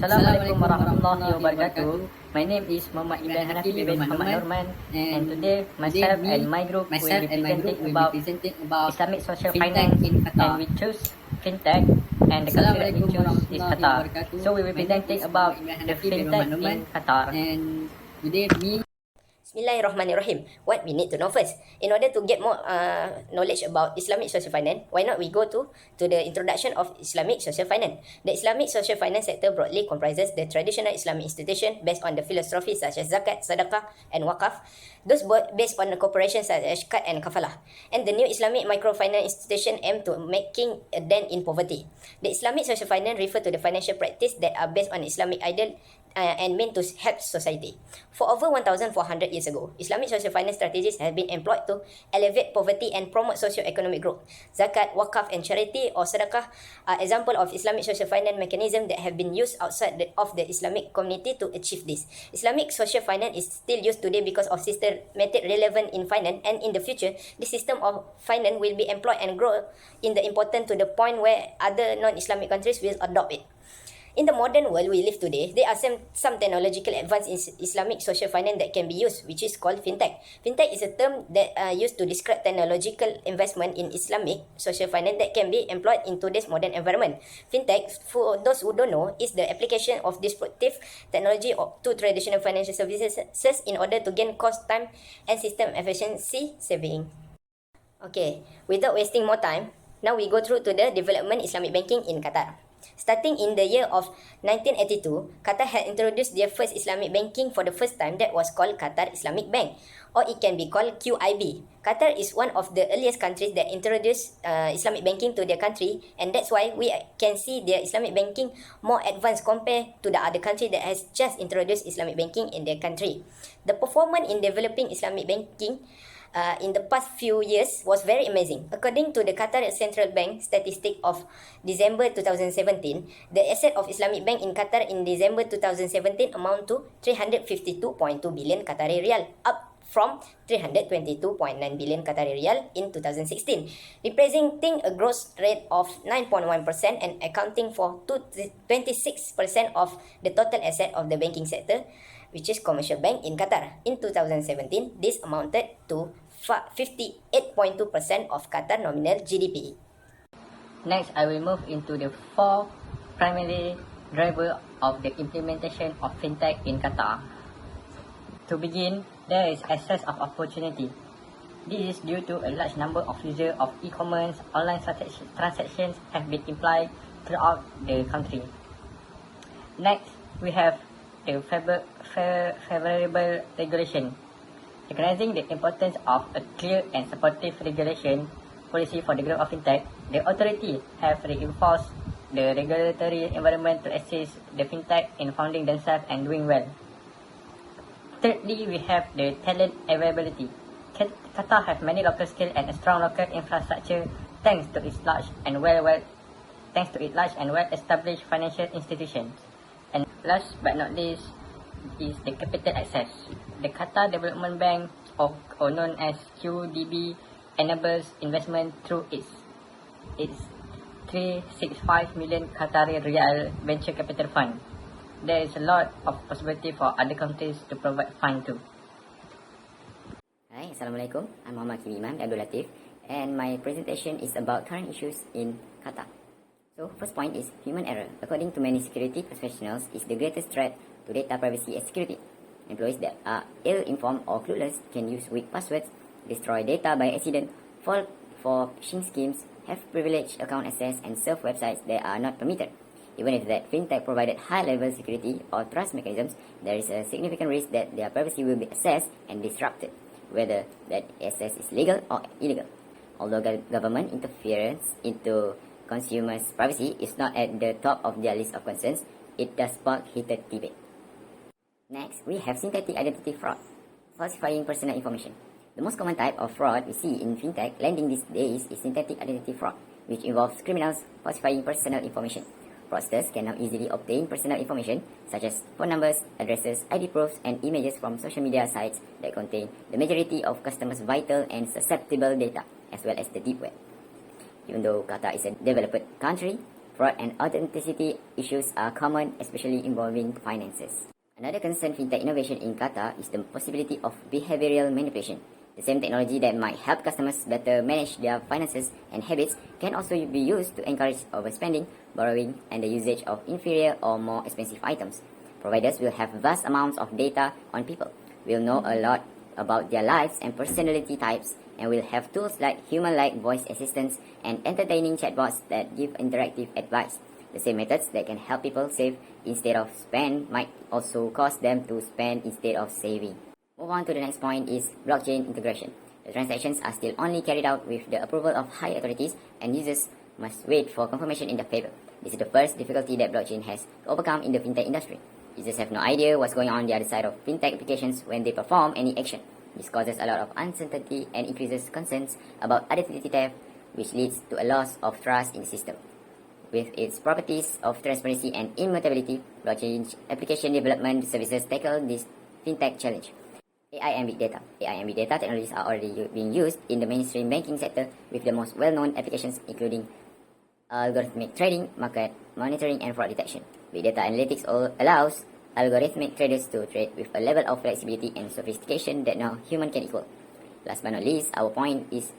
Assalamualaikum warahmatullahi wabarakatuh. My name is Muhammad Ibrahim Hanafi bin Muhammad Norman, and today myself and my group will be presenting about Islamic social finance, and we choose fintech, and the country that we choose is Qatar. So we will be presenting about the fintech in Qatar. And today Bismillahirrahmanirrahim. What we need to know first, in order to get more knowledge about Islamic social finance, why not we go to the introduction of Islamic social finance. The Islamic social finance sector broadly comprises the traditional Islamic institution based on the philosophy such as zakat, sadaqah, and waqaf. Those based on the cooperation such as qard and kafalah. And the new Islamic microfinance institution aim to making a dent in poverty. The Islamic social finance refer to the financial practice that are based on Islamic ideal and meant to help society. For over 1,400 years ago, Islamic social finance strategies have been employed to elevate poverty and promote socio-economic growth. Zakat, wakaf, and charity or sadaqah are example of Islamic social finance mechanism that have been used outside of the Islamic community to achieve this. Islamic social finance is still used today because of systematic relevant in finance, and in the future, this system of finance will be employed and grow in the important to the point where other non-Islamic countries will adopt it. In the modern world we live today, there are some technological advance in Islamic social finance that can be used, which is called fintech. Fintech is a term that used to describe technological investment in Islamic social finance that can be employed in today's modern environment. Fintech, for those who don't know, is the application of disruptive technology to traditional financial services in order to gain cost, time, and system efficiency saving. Okay, without wasting more time, now we go through to the development Islamic banking in Qatar. Starting in the year of 1982, Qatar had introduced their first Islamic banking for the first time that was called Qatar Islamic Bank, or it can be called QIB. Qatar is one of the earliest countries that introduced Islamic banking to their country, and that's why we can see their Islamic banking more advanced compared to the other country that has just introduced Islamic banking in their country. The performance in developing Islamic banking in the past few years was very amazing. According to the Qatar Central Bank statistic of December 2017, the asset of Islamic Bank in Qatar in December 2017 amount to 352.2 billion Qatari Riyal, up from 322.9 billion Qatari Riyal in 2016, representing a growth rate of 9.1% and accounting for 26% of the total asset of the banking sector, which is commercial bank in Qatar. In 2017, this amounted to 58.2% of Qatar nominal GDP. Next, I will move into the four primary drivers of the implementation of fintech in Qatar. To begin, there is access of opportunity. This is due to a large number of users of e-commerce. Online transactions have been applied throughout the country. Next, we have the favorable regulation. Recognizing the importance of a clear and supportive regulation policy for the growth of fintech, the authority have reinforced the regulatory environment to assist the fintech in founding themselves and doing well. Thirdly, we have the talent availability. Qatar have many local skills and a strong local infrastructure thanks to its large and well-established financial institutions. And last but not least is the capital access. The Qatar Development Bank, or known as QDB, enables investment through its 365 million Qatari Riyal venture capital fund. There is a lot of possibility for other countries to provide fund too. Hi, Assalamualaikum. I'm Muhammad Kim Iman Abdul Latif, and my presentation is about current issues in Qatar. So, first point is human error. According to many security professionals, is the greatest threat to data privacy and security. Employees that are ill-informed or clueless can use weak passwords, destroy data by accident, fall for phishing schemes, have privileged account access, and surf websites that are not permitted. Even if that fintech provided high-level security or trust mechanisms, there is a significant risk that their privacy will be accessed and disrupted, whether that access is legal or illegal. Although government interference into consumers' privacy is not at the top of their list of concerns, it does spark heated debate. Next, we have synthetic identity fraud, falsifying personal information. The most common type of fraud we see in fintech lending these days is synthetic identity fraud, which involves criminals falsifying personal information. Fraudsters can now easily obtain personal information such as phone numbers, addresses, ID proofs, and images from social media sites that contain the majority of customers' vital and susceptible data, as well as the deep web. Even though Qatar is a developed country, Fraud and authenticity issues are common, especially involving finances. Another concern fintech innovation in Qatar is the possibility of behavioral manipulation. The same technology that might help customers better manage their finances and habits can also be used to encourage overspending, borrowing, and the usage of inferior or more expensive items. Providers will have vast amounts of data on people, will know a lot about their lives and personality types, and will have tools like human-like voice assistants and entertaining chatbots that give interactive advice. The same methods that can help people save instead of spend might also cause them to spend instead of saving. Move on to the next point is blockchain integration. The transactions are still only carried out with the approval of high authorities, and users must wait for confirmation in their favor. This is the first difficulty that blockchain has to overcome in the fintech industry. Users have no idea what's going on the other side of fintech applications when they perform any action. This causes a lot of uncertainty and increases concerns about identity theft, which leads to a loss of trust in the system. With its properties of transparency and immutability, blockchain application development services tackle this fintech challenge. AI and big data. AI and big data technologies are already being used in the mainstream banking sector, with the most well-known applications including algorithmic trading, market monitoring, and fraud detection. Big data analytics allows algorithmic traders to trade with a level of flexibility and sophistication that no human can equal. Last but not least, our point is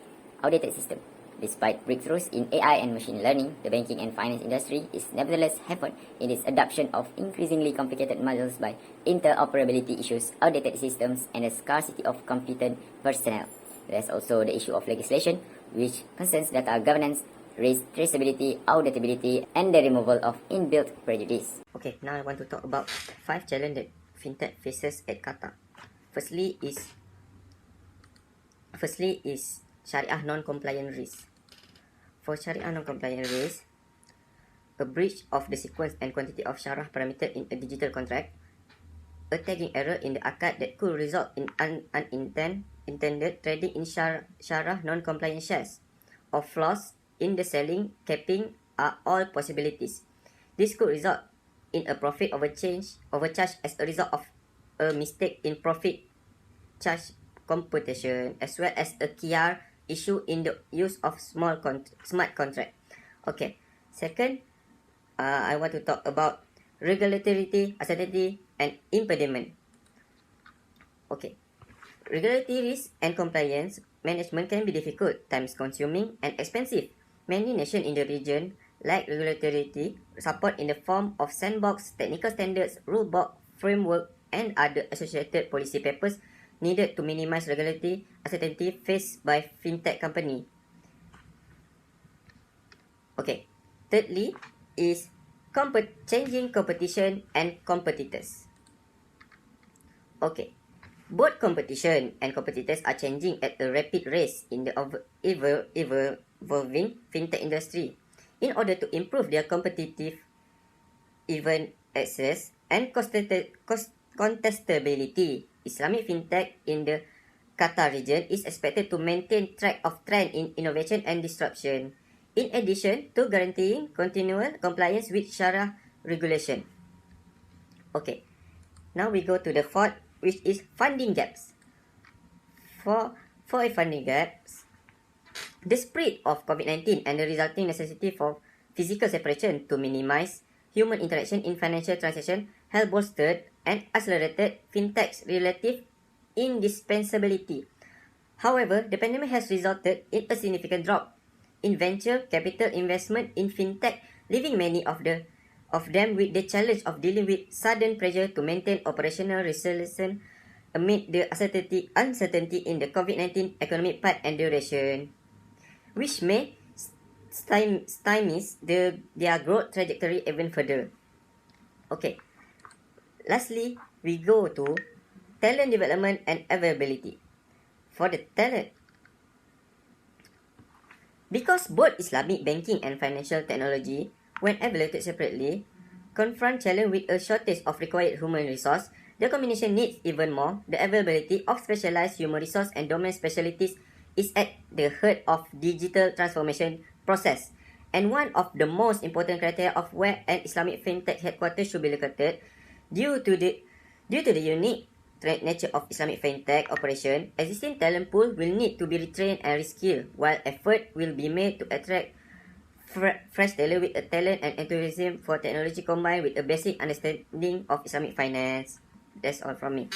outdated system. Despite breakthroughs in AI and machine learning, the banking and finance industry is nevertheless hampered in its adoption of increasingly complicated models by interoperability issues, outdated systems, and the scarcity of competent personnel. There's also the issue of legislation, which concerns data governance, risk traceability, auditability, and the removal of inbuilt prejudice. Okay, now I want to talk about 5 challenges that fintech faces at Qatar. Firstly is Sharia non-compliant risk. For Sharia non-compliant risk, a breach of the sequence and quantity of Sharia parameter in a digital contract, a tagging error in the akad that could result in unintended trading in Sharia non-compliant shares, or flaws in the selling capping are all possibilities. This could result in a profit overcharge as a result of a mistake in profit charge computation, as well as a QR issue in the use of smart contract. Okay, second, I want to talk about regulatory uncertainty and impediment. Okay, regulatory risk and compliance management can be difficult, time-consuming, and expensive. Many nations in the region lack regulatory support in the form of sandbox, technical standards, rulebook, framework, and other associated policy papers needed to minimize regulatory uncertainty faced by fintech company. Okay, thirdly is changing competition and competitors. Okay, both competition and competitors are changing at a rapid rate in the evolving fintech industry. In order to improve their competitive event access and contestability, Islamic fintech in the Qatar region is expected to maintain track of trend in innovation and disruption, in addition to guaranteeing continual compliance with Sharia regulation. Okay, now we go to the fourth, which is funding gaps. For a funding gaps, the spread of COVID-19 and the resulting necessity for physical separation to minimize human interaction in financial transactions have bolstered and accelerated fintech's relative indispensability. However, the pandemic has resulted in a significant drop in venture capital investment in fintech, leaving many of them with the challenge of dealing with sudden pressure to maintain operational resilience amid the uncertainty in the COVID-19 economic path and duration, which may stymie their growth trajectory even further. Okay, lastly, we go to talent development and availability. For the talent, because both Islamic banking and financial technology, when evaluated separately, confront challenge with a shortage of required human resource, the combination needs even more. The availability of specialized human resource and domain specialties is at the heart of digital transformation process, and one of the most important criteria of where an Islamic fintech headquarters should be located. Due to the unique nature of Islamic fintech operation, existing talent pool will need to be retrained and reskilled, while effort will be made to attract fresh tailor with a talent and enthusiasm for technology combined with a basic understanding of Islamic finance. That's all from me.